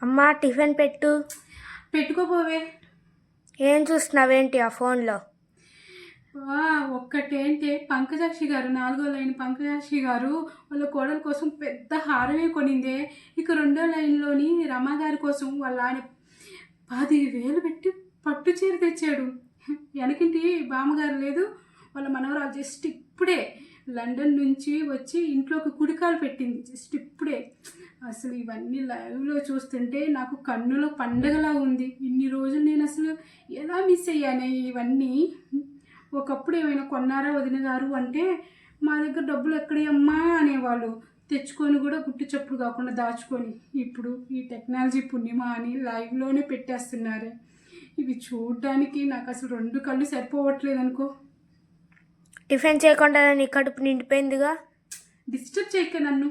అమ్మా టిఫిన్ పెట్టు. పెట్టుకోపోవే. ఏం చూస్తున్నావేంటి ఆ ఫోన్లో? ఒక్కటేంటి, పంకజాక్షి గారు 4వ లైన్ పంకజాక్షి గారు వాళ్ళ కోడల కోసం పెద్ద హారమే కొనిందే. ఇక 2వ లైన్లోని రమా గారి కోసం వాళ్ళ ఆయన 10,000 పెట్టి పట్టు చీర తెచ్చాడు. వెనకింటి బామ్మగారు లేదు, వాళ్ళ మనవరాలు జస్ట్ ఇప్పుడే లండన్ నుంచి వచ్చి ఇంట్లోకి కుడికాలు పెట్టింది, జస్ట్ ఇప్పుడే. అసలు ఇవన్నీ లైవ్లో చూస్తుంటే నాకు కన్నులో పండగలా ఉంది. ఇన్ని రోజులు నేను అసలు ఎలా మిస్ అయ్యానే ఇవన్నీ. ఒకప్పుడు ఏమైనా కొన్నారా వదిన గారు అంటే మా దగ్గర డబ్బులు ఎక్కడమ్మా అనేవాళ్ళు, తెచ్చుకొని కూడా గుట్టు చప్పుడు కాకుండా దాచుకొని. ఇప్పుడు ఈ టెక్నాలజీ పుణ్యమా అని లైవ్లోనే పెట్టేస్తున్నారు. ఇవి చూడడానికి నాకు అసలు 2 కళ్ళు సరిపోవట్లేదు అనుకో. టిఫిన్ చేయకుండా నీ కడుపు నిండిపోయిందిగా. డిస్టర్బ్ చేయక నన్ను.